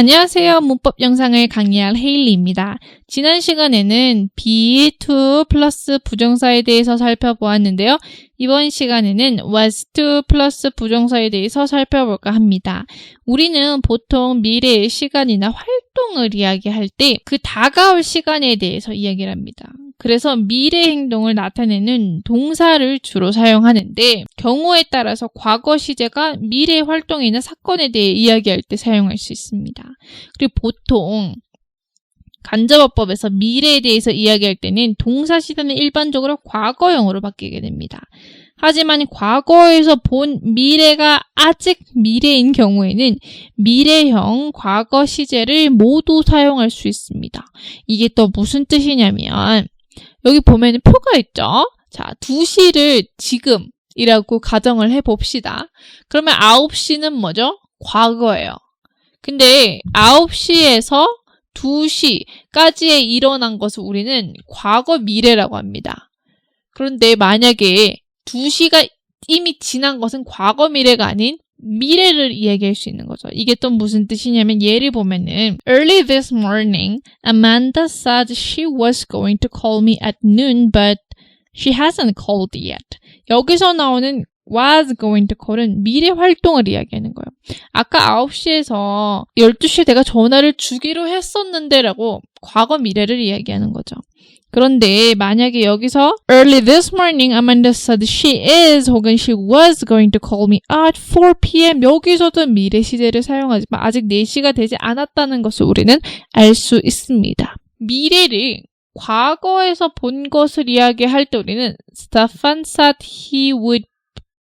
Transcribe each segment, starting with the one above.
안녕하세요. 문법 영상을 강의할 헤일리입니다. 지난 시간에는 be to 플러스 부정사에 대해서 살펴보았는데요. 이번 시간에는 was to 플러스 부정사에 대해서 살펴볼까 합니다. 우리는 보통 미래의 시간이나 활동을 이야기할 때 그 다가올 시간에 대해서 이야기를 합니다. 그래서 미래 행동을 나타내는 동사를 주로 사용하는데 경우에 따라서 과거 시제가 미래 활동이나 사건에 대해 이야기할 때 사용할 수 있습니다. 그리고 보통 간접어법에서 미래에 대해서 이야기할 때는 동사 시제는 일반적으로 과거형으로 바뀌게 됩니다. 하지만 과거에서 본 미래가 아직 미래인 경우에는 미래형 과거 시제를 모두 사용할 수 있습니다. 이게 또 무슨 뜻이냐면 여기 보면 표가 있죠? 자, 2시를 지금이라고 가정을 해봅시다. 그러면 9시는 뭐죠? 과거예요. 근데 9시에서 2시까지에 일어난 것을 우리는 과거 미래라고 합니다. 그런데 만약에 2시가 이미 지난 것은 과거 미래가 아닌 미래를 이야기할 수 있는 거죠. 이게 또 무슨 뜻이냐면 예를 보면은 Early this morning, Amanda said she was going to call me at noon, but she hasn't called yet. 여기서 나오는 was going to call은 미래 활동을 이야기하는 거예요. 아까 9시에서 12시에 내가 전화를 주기로 했었는데 라고 과거 미래를 이야기하는 거죠. 그런데 만약에 여기서 Early this morning, Amanda said she is 혹은 she was going to call me at 4 p.m. 여기서도 미래 시제를 사용하지만 아직 4시가 되지 않았다는 것을 우리는 알 수 있습니다. 미래를 과거에서 본 것을 이야기할 때 우리는 Stefan said he would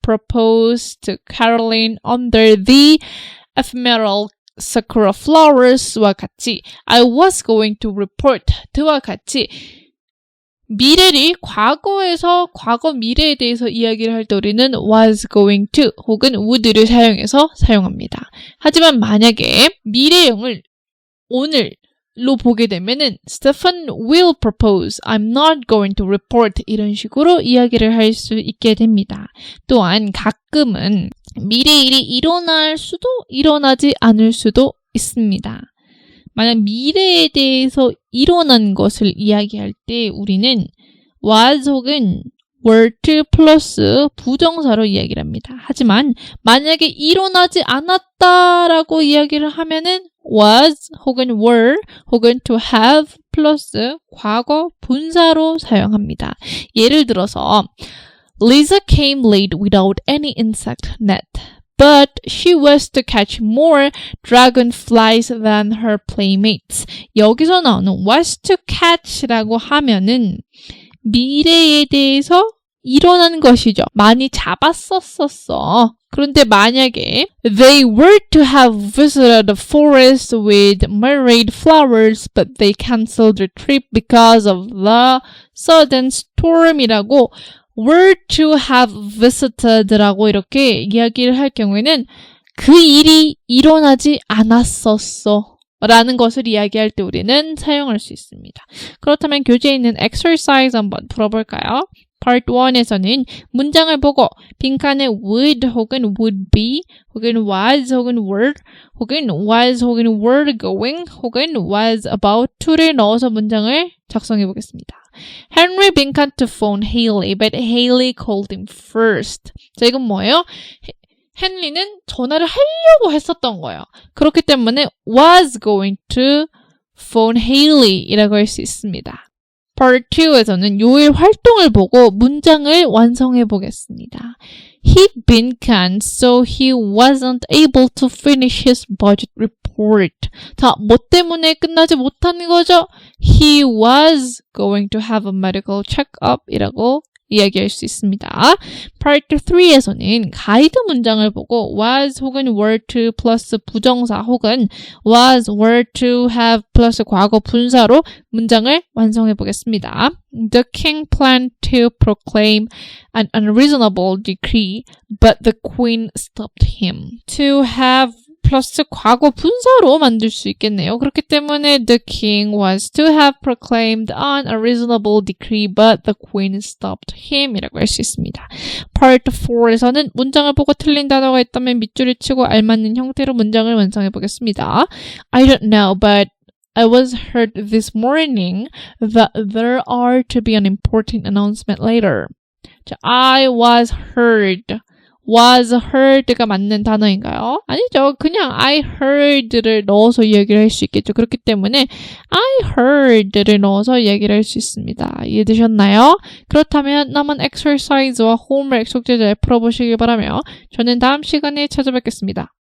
propose to Caroline under the ephemeral sakura flowers와 같이 I was going to report to와 같이 미래를 과거에서 과거 미래에 대해서 이야기를 할 때 우리는 was going to 혹은 would를 사용해서 사용합니다. 하지만 만약에 미래형을 오늘로 보게 되면은 Stefan will propose, I'm not going to report 이런 식으로 이야기를 할 수 있게 됩니다. 또한 가끔은 미래 일이 일어날 수도 일어나지 않을 수도 있습니다. 만약 미래에 대해서 일어난 것을 이야기할 때 우리는 was 혹은 were to 플러스 부정사로 이야기를 합니다. 하지만 만약에 일어나지 않았다라고 이야기를 하면은 was 혹은 were 혹은 to have 플러스 과거 분사로 사용합니다. 예를 들어서 Lisa came late without any insect net. But she was to catch more dragonflies than her playmates. 여기서 나오는 was to catch라고 하면은 미래에 대해서 일어나는 것이죠. 많이 잡았었어. 그런데 만약에 They were to have visited the forest with myriad flowers, but they canceled their trip because of the sudden storm이라고 were to have visited라고 이렇게 이야기를 할 경우에는 그 일이 일어나지 않았었어 라는 것을 이야기할 때 우리는 사용할 수 있습니다. 그렇다면 교재에 있는 exercise 한번 풀어볼까요? Part 1에서는 문장을 보고 빈칸에 would 혹은 would be 혹은 was 혹은 were 혹은 was 혹은 were going 혹은 was about to를 넣어서 문장을 작성해 보겠습니다. Henry 빈칸 to phone Haley, but Haley called him first. 자, 이건 뭐예요? 헨리는 전화를 하려고 했었던 거예요. 그렇기 때문에 was going to phone Haley이라고 할 수 있습니다. Part 2에서는 요일 활동을 보고 문장을 완성해 보겠습니다. He 빈칸 so he wasn't able to finish his budget report. 자, 뭐 때문에 끝나지 못하는 거죠? He was going to have a medical check-up 이라고 이야기할 수 있습니다. Part 3에서는 가이드 문장을 보고 was 혹은 were to 플러스 부정사 혹은 was, were to have 플러스 과거 분사로 문장을 완성해 보겠습니다. The king planned to proclaim an unreasonable decree, but the queen stopped him. To have 플러스 과거 분사로 만들 수 있겠네요. 그렇기 때문에 the king was to have proclaimed an unreasonable decree but the queen stopped him 이라고 할 수 있습니다. Part 4에서는 문장을 보고 틀린 단어가 있다면 밑줄을 치고 알맞는 형태로 문장을 완성해 보겠습니다. I don't know, but I was heard this morning that there are to be an important announcement later. 자, I was heard. was heard가 맞는 단어인가요? 아니죠. 그냥 I heard를 넣어서 이야기를 할 수 있겠죠. 그렇기 때문에 I heard를 넣어서 이야기를 할 수 있습니다. 이해되셨나요? 그렇다면 남은 exercise와 homework 숙제 잘 풀어보시길 바라며 저는 다음 시간에 찾아뵙겠습니다.